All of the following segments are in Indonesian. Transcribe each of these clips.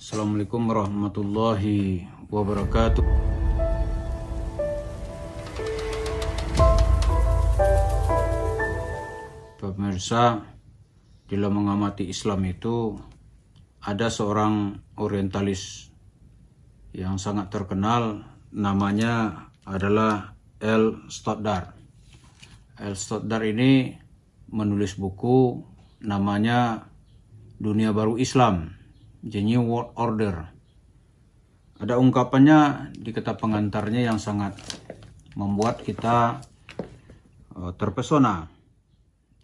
Assalamualaikum warahmatullahi wabarakatuh. Pemirsa, dalam mengamati Islam itu ada seorang orientalis yang sangat terkenal, namanya adalah L. Stoddard. L. Stoddard ini menulis buku namanya Dunia Baru Islam, The New World Order. Ada ungkapannya di kitab pengantarnya yang sangat membuat kita terpesona.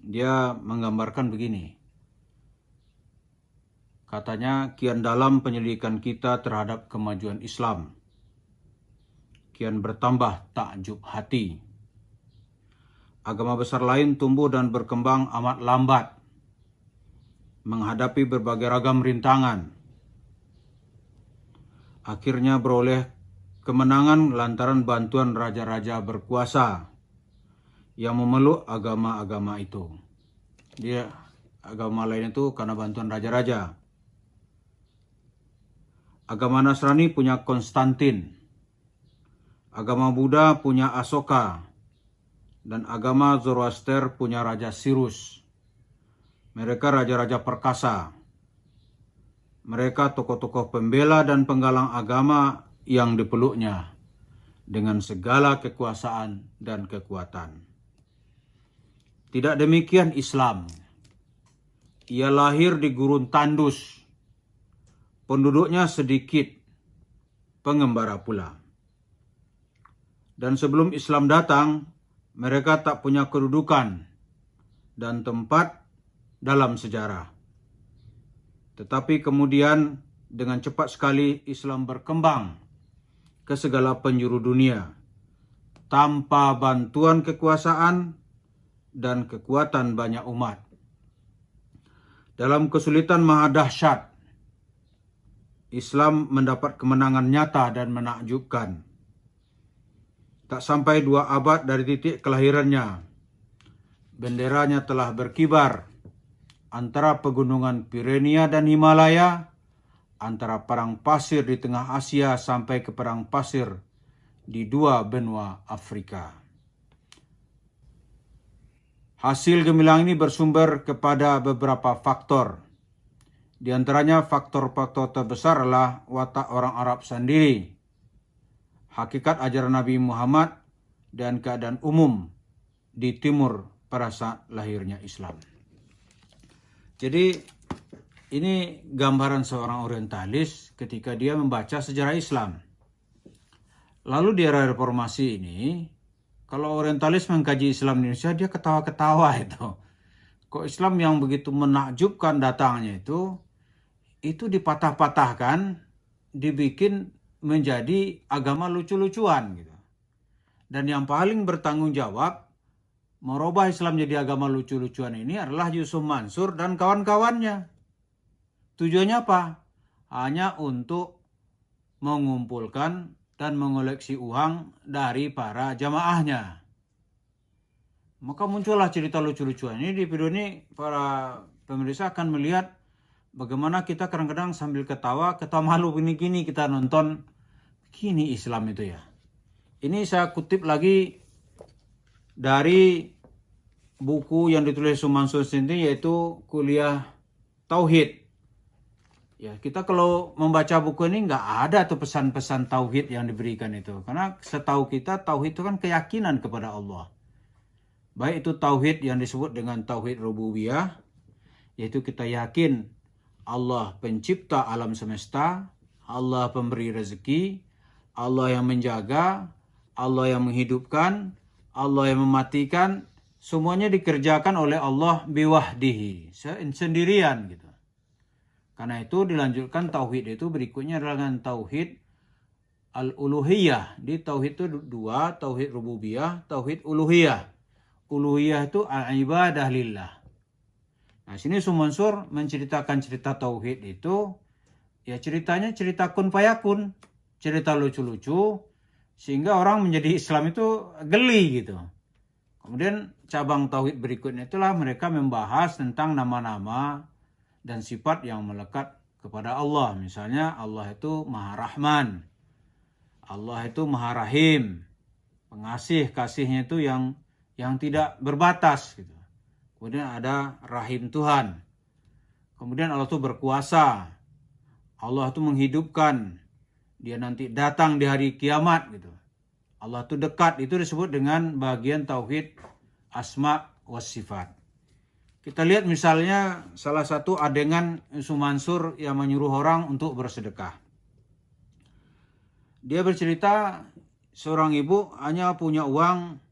Dia menggambarkan begini. Katanya, kian dalam penyelidikan kita terhadap kemajuan Islam. Kian bertambah takjub hati. Agama besar lain tumbuh dan berkembang amat lambat, menghadapi berbagai ragam rintangan. Akhirnya beroleh kemenangan lantaran bantuan raja-raja berkuasa yang memeluk agama-agama itu. Dia agama lain itu karena bantuan raja-raja. Agama Nasrani punya Konstantin. Agama Buddha punya Asoka. Dan agama Zoroaster punya Raja Sirus. Mereka raja-raja perkasa. Mereka tokoh-tokoh pembela dan penggalang agama yang dipeluknya dengan segala kekuasaan dan kekuatan. Tidak demikian Islam. Ia lahir di gurun tandus. Penduduknya sedikit, pengembara pula. Dan sebelum Islam datang, mereka tak punya kedudukan dan tempat dalam sejarah. Tetapi kemudian dengan cepat sekali Islam berkembang ke segala penjuru dunia tanpa bantuan kekuasaan dan kekuatan banyak umat. Dalam kesulitan maha dahsyat, Islam mendapat kemenangan nyata dan menakjubkan. Tak sampai 2 abad dari titik kelahirannya, benderanya telah berkibar antara pegunungan Pirenia dan Himalaya, antara padang pasir di tengah Asia sampai ke padang pasir di 2 benua Afrika. Hasil gemilang ini bersumber kepada beberapa faktor. Di antaranya faktor-faktor terbesar adalah watak orang Arab sendiri, hakikat ajaran Nabi Muhammad, dan keadaan umum di timur pada saat lahirnya Islam. Jadi ini gambaran seorang orientalis ketika dia membaca sejarah Islam. Lalu di era reformasi ini, kalau orientalis mengkaji Islam di Indonesia, dia ketawa-ketawa itu. Kok Islam yang begitu menakjubkan datangnya itu dipatah-patahkan, dibikin menjadi agama lucu-lucuan gitu. Dan yang paling bertanggung jawab merubah Islam jadi agama lucu-lucuan ini adalah Yusuf Mansur dan kawan-kawannya. Tujuannya apa? Hanya untuk mengumpulkan dan mengoleksi uang dari para jamaahnya. Maka muncullah cerita lucu-lucuan ini. Di video ini para pemirsa akan melihat bagaimana kita kadang-kadang sambil ketawa malu gini-gini kita nonton. Gini Islam itu ya. Ini saya kutip lagi dari buku yang ditulis Yusuf Mansur sendiri, yaitu Kuliah Tauhid. Ya, kita kalau membaca buku ini nggak ada tuh pesan-pesan tauhid yang diberikan itu. Karena setahu kita tauhid itu kan keyakinan kepada Allah. Baik itu tauhid yang disebut dengan tauhid rububiyah, yaitu kita yakin Allah pencipta alam semesta, Allah pemberi rezeki, Allah yang menjaga, Allah yang menghidupkan, Allah yang mematikan, semuanya dikerjakan oleh Allah biwahdihi, sendirian gitu. Karena itu dilanjutkan tauhid itu berikutnya adalah dengan tauhid al-uluhiyah. Di tauhid itu 2, tauhid rububiyah, tauhid uluhiyah. Uluhiyah itu al-ibadah lillah. Nah, sini Yusuf Mansur menceritakan cerita tauhid itu, ya ceritanya cerita kun fayakun, cerita lucu-lucu, sehingga orang menjadi Islam itu geli gitu. Kemudian cabang tauhid berikutnya itulah mereka membahas tentang nama-nama dan sifat yang melekat kepada Allah. Misalnya Allah itu Maha Rahman, Allah itu Maha Rahim, pengasih, kasihnya itu yang tidak berbatas gitu. Kemudian ada Rahim Tuhan. Kemudian Allah itu berkuasa, Allah itu menghidupkan, dia nanti datang di hari kiamat gitu. Allah itu dekat, itu disebut dengan bagian tauhid asma wa sifat. Kita lihat misalnya salah satu adegan Yusuf Mansur yang menyuruh orang untuk bersedekah. Dia bercerita seorang ibu hanya punya uang,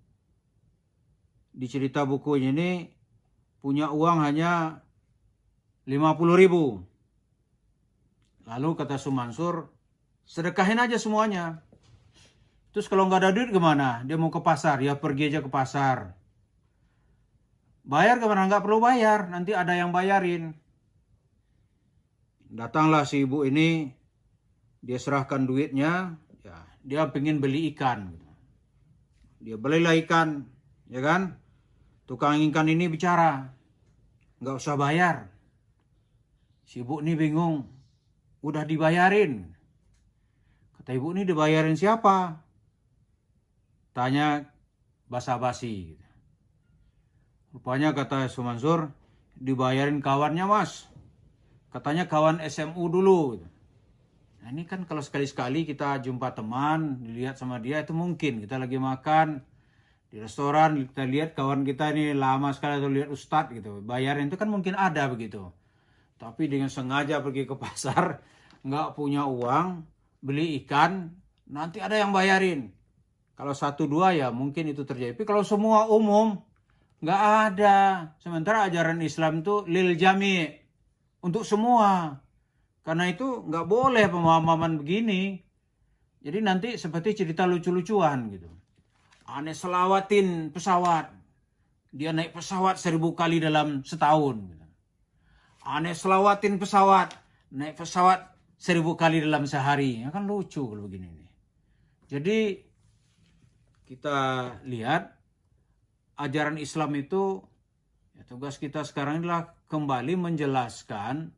di cerita bukunya ini punya uang hanya 50.000. Lalu kata Yusuf Mansur, sedekahin aja semuanya. Terus kalau nggak ada duit gimana? Dia mau ke pasar, ya pergi aja ke pasar. Bayar kemana? Nggak perlu bayar, nanti ada yang bayarin. Datanglah si ibu ini, dia serahkan duitnya, ya, dia pengen beli ikan. Dia belilah ikan, ya kan? Tukang ikan ini bicara, nggak usah bayar. Si ibu ini bingung, udah dibayarin. Kata ibu ini, dibayarin siapa? Tanya basa-basi. Rupanya kata Yusuf Mansur, dibayarin kawannya mas. Katanya kawan SMU dulu. Nah ini kan kalau sekali-sekali kita jumpa teman, dilihat sama dia itu mungkin. Kita lagi makan di restoran, kita lihat kawan kita ini lama sekali atau lihat ustadz gitu. Bayarin itu kan mungkin ada begitu. Tapi dengan sengaja pergi ke pasar, nggak punya uang, beli ikan, nanti ada yang bayarin. Kalau 1-2 ya mungkin itu terjadi. Tapi kalau semua umum, nggak ada. Sementara ajaran Islam itu lil jami, untuk semua. Karena itu nggak boleh pemahaman begini. Jadi nanti seperti cerita lucu-lucuan gitu. Aneh selawatin pesawat. Dia naik pesawat 1000 kali dalam setahun. Gitu. Aneh selawatin pesawat. Naik pesawat 1000 kali dalam sehari. Ya kan lucu kalau begini nih. Jadi kita lihat ajaran Islam itu, ya, tugas kita sekarang adalah kembali menjelaskan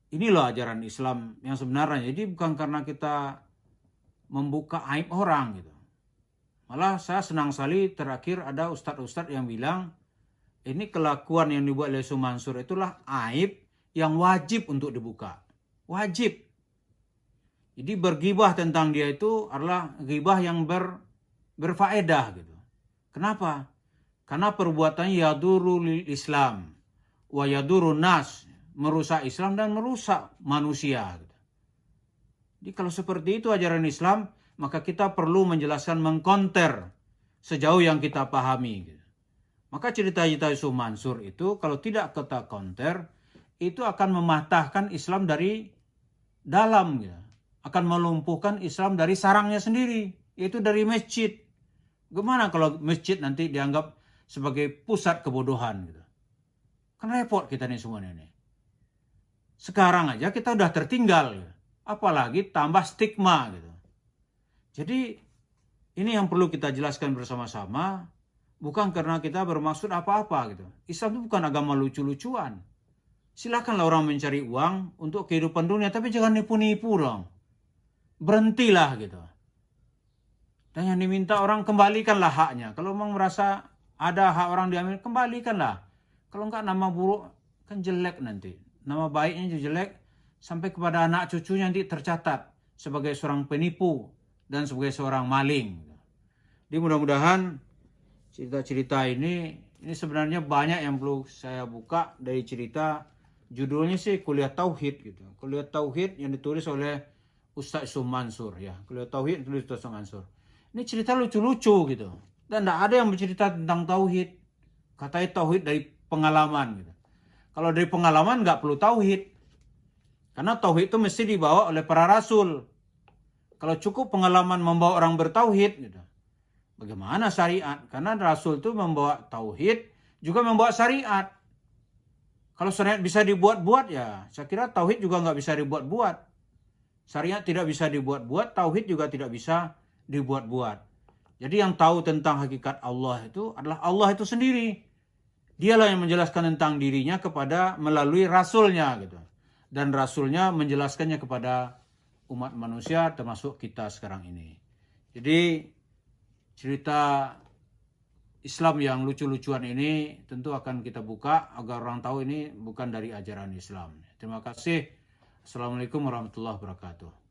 ini loh ajaran Islam yang sebenarnya. Jadi bukan karena kita membuka aib orang gitu. Malah saya senang sekali terakhir ada ustadz-ustadz yang bilang ini kelakuan yang dibuat oleh Yusuf Mansur itulah aib yang wajib untuk dibuka. Wajib. Jadi bergibah tentang dia itu adalah gibah yang berfaedah gitu. Kenapa? Karena perbuatannya yaduru lil Islam wa yaduru nas, merusak Islam dan merusak manusia gitu. Jadi kalau seperti itu ajaran Islam, maka kita perlu menjelaskan, mengkonter sejauh yang kita pahami gitu. Maka cerita-cerita Yusuf Mansur itu kalau tidak kita konter, itu akan mematahkan Islam dari dalam gitu. Akan melumpuhkan Islam dari sarangnya sendiri, yaitu dari masjid. Gimana kalau masjid nanti dianggap sebagai pusat kebodohan gitu? Kan repot kita nih semuanya nih. Sekarang aja kita udah tertinggal gitu. Apalagi tambah stigma gitu. Jadi ini yang perlu kita jelaskan bersama-sama, bukan karena kita bermaksud apa-apa gitu. Islam itu bukan agama lucu-lucuan. Silakanlah orang mencari uang untuk kehidupan dunia, tapi jangan nipu-nipu dong. Berhentilah gitu. Dan yang diminta orang, kembalikanlah haknya. Kalau memang merasa ada hak orang diambil, kembalikanlah. Kalau enggak, nama buruk kan jelek nanti. Nama baiknya jelek, sampai kepada anak cucunya nanti tercatat sebagai seorang penipu dan sebagai seorang maling. Jadi mudah-mudahan cerita-cerita ini sebenarnya banyak yang perlu saya buka dari cerita. Judulnya sih Kuliah Tauhid gitu. Kuliah Tauhid yang ditulis oleh Ustaz Yusuf Mansur ya. Kuliah Tauhid ditulis Ustaz Yusuf Mansur. Ini cerita lucu-lucu gitu. Dan tidak ada yang bercerita tentang tauhid. Katanya tauhid dari pengalaman gitu. Kalau dari pengalaman nggak perlu tauhid. Karena tauhid itu mesti dibawa oleh para rasul. Kalau cukup pengalaman membawa orang bertauhid gitu. Bagaimana syariat? Karena rasul itu membawa tauhid, juga membawa syariat. Kalau syariat bisa dibuat-buat ya, saya kira tauhid juga nggak bisa dibuat-buat. Syariat tidak bisa dibuat-buat, tauhid juga tidak bisa dibuat-buat. Jadi yang tahu tentang hakikat Allah itu adalah Allah itu sendiri. Dialah yang menjelaskan tentang dirinya kepada melalui rasulnya gitu. dan Rasulnya menjelaskannya kepada umat manusia termasuk kita sekarang ini. Jadi cerita Islam yang lucu-lucuan ini tentu akan kita buka agar orang tahu ini bukan dari ajaran Islam. Terima kasih. Assalamualaikum warahmatullahi wabarakatuh.